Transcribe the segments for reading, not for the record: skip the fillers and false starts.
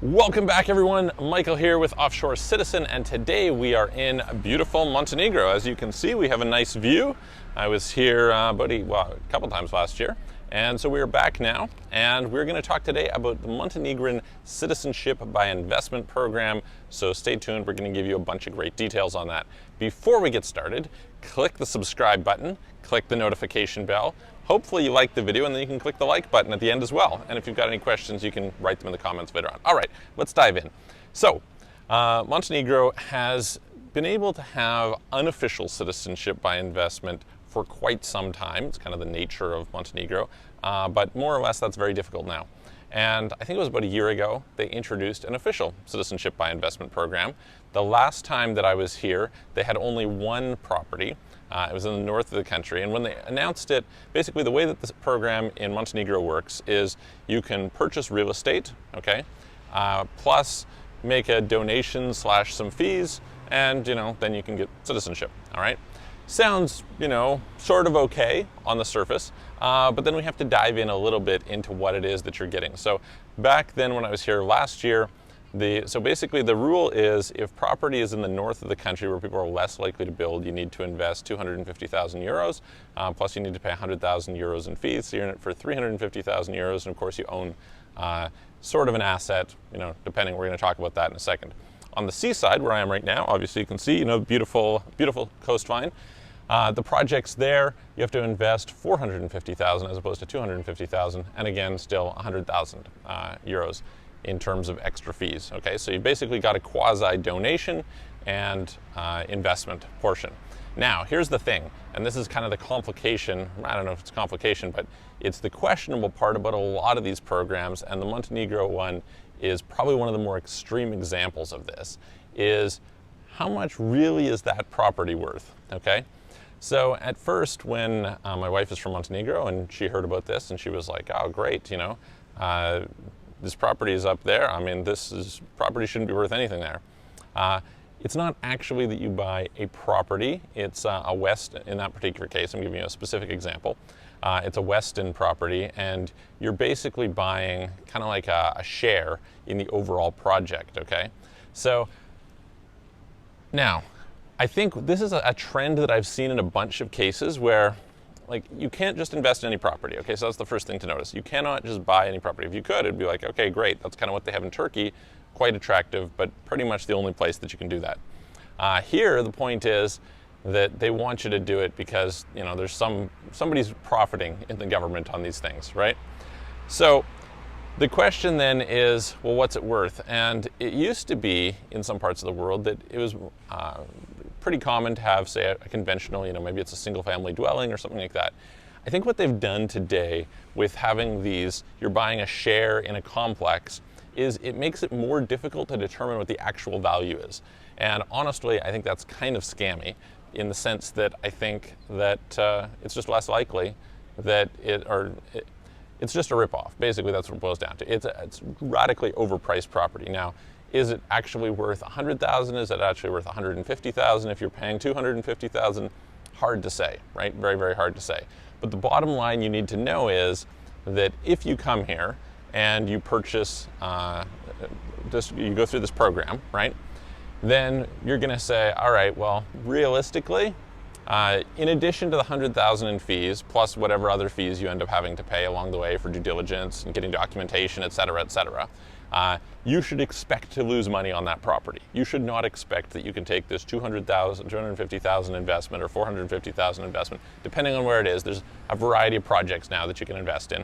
Welcome back, everyone. Michael here with Offshore Citizen, and today we are in beautiful Montenegro. As you can see, we have a nice view. I was here a couple times last year, and so we are back now, and we're going to talk today about the Montenegrin Citizenship by Investment program. So stay tuned. We're going to give you a bunch of great details on that. Before we get started, click the subscribe button, click the notification bell. Hopefully you liked the video, and then you can click the like button at the end as well. And if you've got any questions, you can write them in the comments later on. All right, let's dive in. So, Montenegro has been able to have unofficial citizenship by investment for quite some time. It's kind of the nature of Montenegro, but more or less that's very difficult now. And I think it was about a year ago, they introduced an official citizenship by investment program. The last time that I was here, they had only one property. It was in the north of the country, and when they announced it, basically the way that this program in Montenegro works is you can purchase real estate, okay, plus make a donation / some fees, and then you can get citizenship. All right, sounds sort of okay on the surface, but then we have to dive in a little bit into what it is that you're getting. So back then when I was here last year, so basically the rule is if property is in the north of the country where people are less likely to build, you need to invest 250,000 euros, plus you need to pay 100,000 euros in fees, so you're in it for 350,000 euros, and of course you own sort of an asset, depending, we're going to talk about that in a second. On the seaside, where I am right now, obviously you can see, beautiful coastline. The projects there, you have to invest 450,000 as opposed to 250,000, and again, still 100,000 euros. In terms of extra fees. Okay, so you basically got a quasi donation and investment portion. Now, here's the thing, and this is kind of the complication. I don't know if it's complication, but it's the questionable part about a lot of these programs, and the Montenegro one is probably one of the more extreme examples of this, is how much really is that property worth, okay? So at first, when my wife is from Montenegro, and she heard about this, and she was like, oh, great, this property is up there. I mean, property shouldn't be worth anything there. It's not actually that you buy a property. It's a West, in that particular case, I'm giving you a specific example. It's a Weston property, and you're basically buying kind of like a share in the overall project, okay? So now, I think this is a trend that I've seen in a bunch of cases where you can't just invest in any property, okay? So that's the first thing to notice. You cannot just buy any property. If you could, it'd be like, okay, great. That's kind of what they have in Turkey. Quite attractive, but pretty much the only place that you can do that. Here, the point is that they want you to do it because, there's somebody's profiting in the government on these things, right? So the question then is, well, what's it worth? And it used to be, in some parts of the world, that it was pretty common to have, say, a conventional, maybe it's a single family dwelling or something like that. I think what they've done today with having these, you're buying a share in a complex, is it makes it more difficult to determine what the actual value is. And honestly, I think that's kind of scammy in the sense that I think that it's just less likely that it's just a ripoff. Basically, that's what it boils down to. It's radically overpriced property. Now, is it actually worth 100,000? Is it actually worth 150,000? If you're paying 250,000, hard to say, right? Very, very hard to say. But the bottom line you need to know is that if you come here and you purchase, you go through this program, right? Then you're going to say, all right, well, realistically, in addition to the 100,000 in fees, plus whatever other fees you end up having to pay along the way for due diligence and getting documentation, et cetera, you should expect to lose money on that property. You should not expect that you can take this 200,000, 250,000 investment or 450,000 investment, depending on where it is. There's a variety of projects now that you can invest in.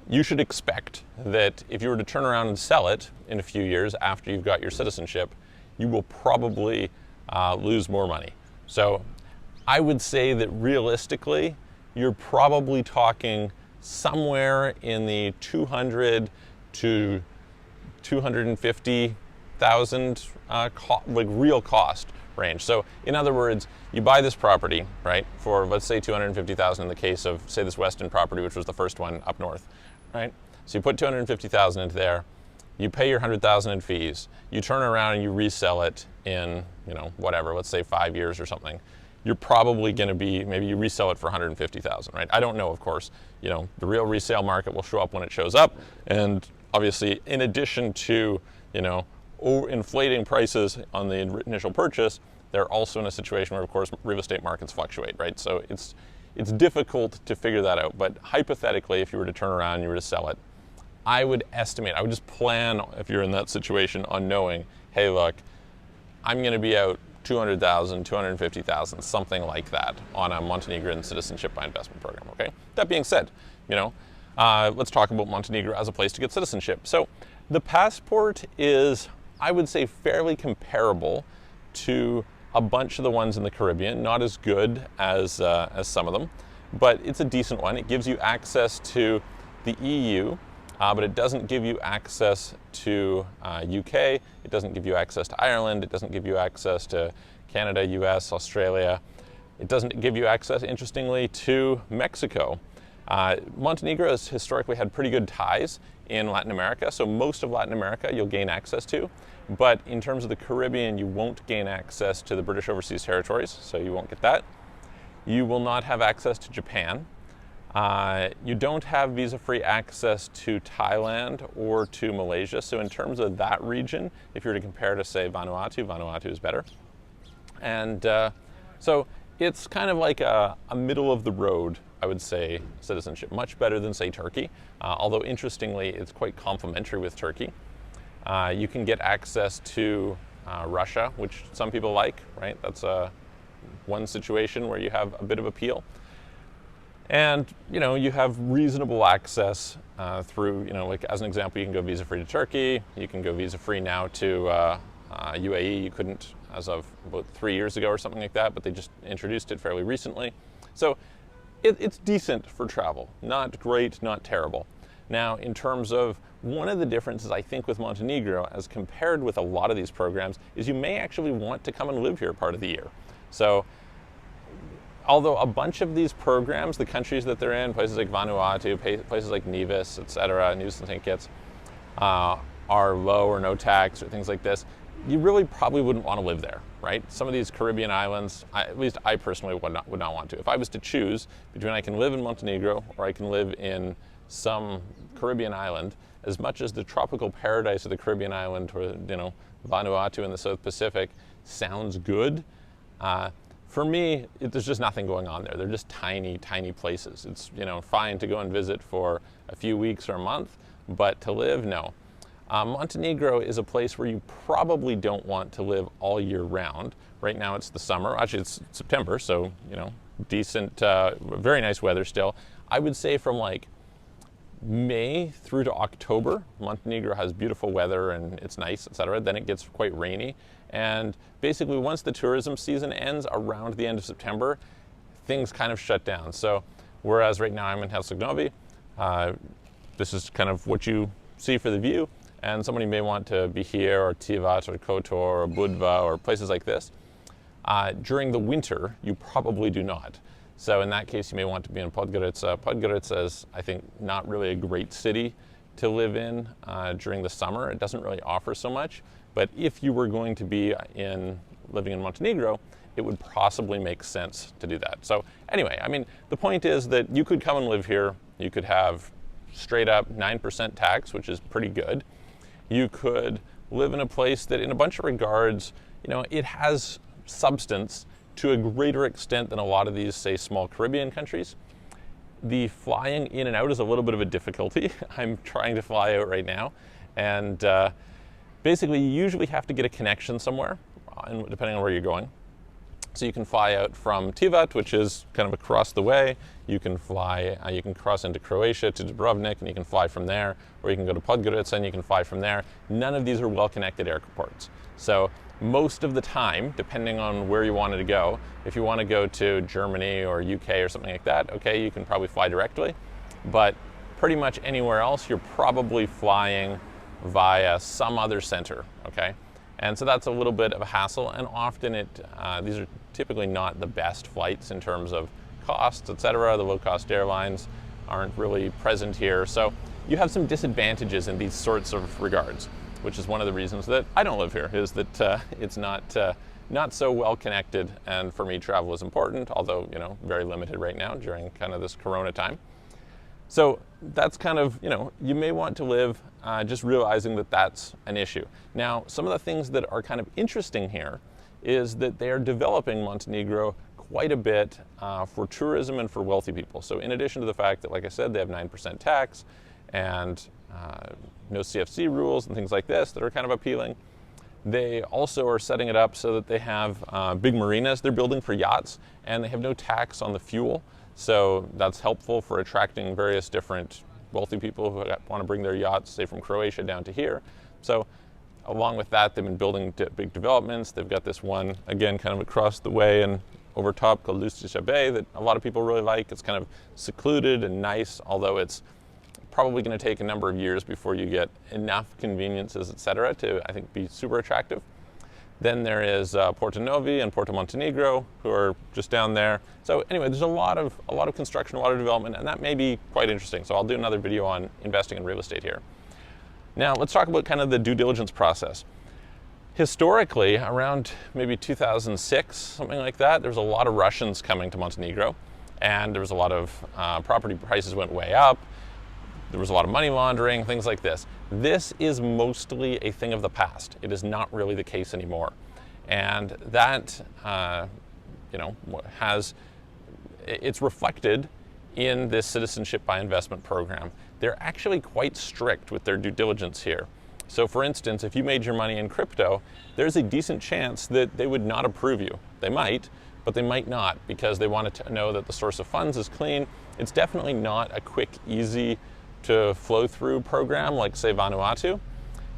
You should expect that if you were to turn around and sell it in a few years after you've got your citizenship, you will probably lose more money. So I would say that realistically, you're probably talking somewhere in the 200 to 250,000 real cost range. So in other words, you buy this property, right, for let's say 250,000 in the case of, say, this Weston property, which was the first one up north, right? So you put 250,000 into there, you pay your 100,000 in fees, you turn around and you resell it in, whatever, let's say 5 years or something. You're probably going to be, maybe you resell it for 150,000, right? I don't know, of course. The real resale market will show up when it shows up, and obviously, in addition to, inflating prices on the initial purchase, they're also in a situation where, of course, real estate markets fluctuate, right? So it's difficult to figure that out. But hypothetically, if you were to turn around and you were to sell it, I would just plan, if you're in that situation, on knowing, hey, look, I'm going to be out $200,000, $250,000, something like that on a Montenegrin citizenship by investment program, okay? That being said, let's talk about Montenegro as a place to get citizenship. So the passport is, I would say, fairly comparable to a bunch of the ones in the Caribbean, not as good as some of them, but it's a decent one. It gives you access to the EU, but it doesn't give you access to UK, it doesn't give you access to Ireland, it doesn't give you access to Canada, US, Australia. It doesn't give you access, interestingly, to Mexico. Montenegro has historically had pretty good ties in Latin America, so most of Latin America you'll gain access to, but in terms of the Caribbean, you won't gain access to the British Overseas Territories, so you won't get that. You will not have access to Japan. You don't have visa-free access to Thailand or to Malaysia, so in terms of that region, if you were to compare to, say, Vanuatu is better. And so it's kind of like a middle of the road, I would say, citizenship. Much better than, say, Turkey, although interestingly, it's quite complementary with Turkey. You can get access to Russia, which some people like, right? That's one situation where you have a bit of appeal. And, you have reasonable access through, like as an example, you can go visa-free to Turkey, you can go visa-free now to UAE. You couldn't as of about 3 years ago or something like that, but they just introduced it fairly recently. So it's decent for travel, not great, not terrible. Now, in terms of one of the differences, I think, with Montenegro as compared with a lot of these programs is you may actually want to come and live here part of the year. So although a bunch of these programs, the countries that they're in, places like Vanuatu, places like Nevis, etc., Nevis and St. Kitts, are low or no tax or things like this, you really probably wouldn't want to live there, right? Some of these Caribbean islands, at least I personally would not want to. If I was to choose between I can live in Montenegro or I can live in some Caribbean island, as much as the tropical paradise of the Caribbean island, or Vanuatu in the South Pacific sounds good, for me, there's just nothing going on there. They're just tiny, tiny places. It's fine to go and visit for a few weeks or a month, but to live, no. Montenegro is a place where you probably don't want to live all year round. Right now it's the summer. Actually, it's September, so decent, very nice weather still. I would say from like May through to October, Montenegro has beautiful weather and it's nice, etc. Then it gets quite rainy. And basically once the tourism season ends around the end of September, things kind of shut down. So whereas right now I'm in Herceg-Novi, this is kind of what you see for the view, and somebody may want to be here, or Tivat, or Kotor, or Budva, or places like this. During the winter, you probably do not. So in that case, you may want to be in Podgorica. Podgorica is, I think, not really a great city to live in during the summer. It doesn't really offer so much. But if you were going to be living in Montenegro, it would possibly make sense to do that. So anyway, I mean, the point is that you could come and live here. You could have straight up 9% tax, which is pretty good. You could live in a place that in a bunch of regards, it has substance to a greater extent than a lot of these, say, small Caribbean countries. The flying in and out is a little bit of a difficulty. I'm trying to fly out right now, and basically you usually have to get a connection somewhere, depending on where you're going. So you can fly out from Tivat, which is kind of across the way. You can fly, you can cross into Croatia to Dubrovnik, and you can fly from there, or you can go to Podgorica and you can fly from there. None of these are well-connected airports. So most of the time, depending on where you wanted to go, if you want to go to Germany or UK or something like that, okay, you can probably fly directly. But pretty much anywhere else, you're probably flying via some other center, okay? And so that's a little bit of a hassle, and often these are typically not the best flights in terms of costs, etc. The low-cost airlines aren't really present here. So you have some disadvantages in these sorts of regards, which is one of the reasons that I don't live here, is that it's not so well connected, and for me travel is important, although very limited right now during kind of this Corona time. So that's kind of, you may want to live just realizing that that's an issue. Now, some of the things that are kind of interesting here is that they are developing Montenegro quite a bit for tourism and for wealthy people. So in addition to the fact that, like I said, they have 9% tax and no CFC rules and things like this that are kind of appealing, they also are setting it up so that they have big marinas they're building for yachts, and they have no tax on the fuel. So that's helpful for attracting various different wealthy people who want to bring their yachts, say, from Croatia down to here. So along with that, they've been building big developments. They've got this one, again, kind of across the way and over top called Lustica Bay that a lot of people really like. It's kind of secluded and nice, although it's probably going to take a number of years before you get enough conveniences, etc., to, I think, be super attractive. Then there is Porto Novi and Porto Montenegro, who are just down there. So anyway, there's a lot of construction, a lot of development, and that may be quite interesting. So I'll do another video on investing in real estate here. Now let's talk about kind of the due diligence process. Historically, around maybe 2006, something like that, there was a lot of Russians coming to Montenegro, and there was a lot of property prices went way up. There was a lot of money laundering, things like this. This is mostly a thing of the past. It is not really the case anymore. And that, it's reflected in this citizenship by investment program. They're actually quite strict with their due diligence here. So for instance, if you made your money in crypto, there's a decent chance that they would not approve you. They might, but they might not, because they want to know that the source of funds is clean. It's definitely not a quick, easy to flow through program like, say, Vanuatu.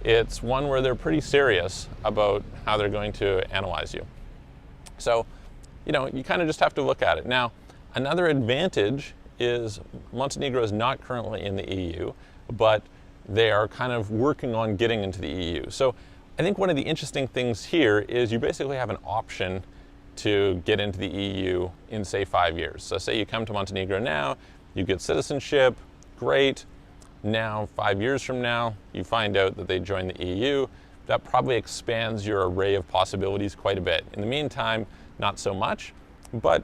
It's one where they're pretty serious about how they're going to analyze you. So, you kind of just have to look at it. Now, another advantage is Montenegro is not currently in the EU, but they are kind of working on getting into the EU. So I think one of the interesting things here is you basically have an option to get into the EU in, say, 5 years. So say you come to Montenegro now, you get citizenship, great. Now, 5 years from now, you find out that they join the EU. That probably expands your array of possibilities quite a bit. In the meantime, not so much, but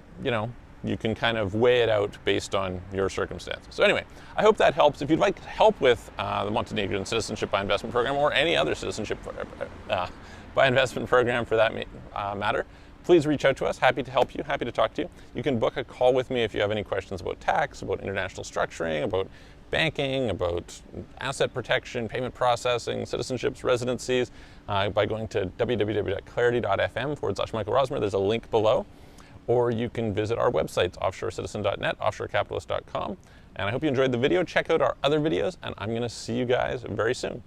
you can kind of weigh it out based on your circumstances. So anyway, I hope that helps. If you'd like help with the Montenegrin Citizenship by Investment Program, or any other citizenship by investment program for that matter, please reach out to us. Happy to help you, happy to talk to you. You can book a call with me if you have any questions about tax, about international structuring, about banking, about asset protection, payment processing, citizenships, residencies, by going to www.clarity.fm/Michael Rosmer. There's a link below. Or you can visit our websites, offshorecitizen.net, offshorecapitalist.com. And I hope you enjoyed the video. Check out our other videos, and I'm going to see you guys very soon.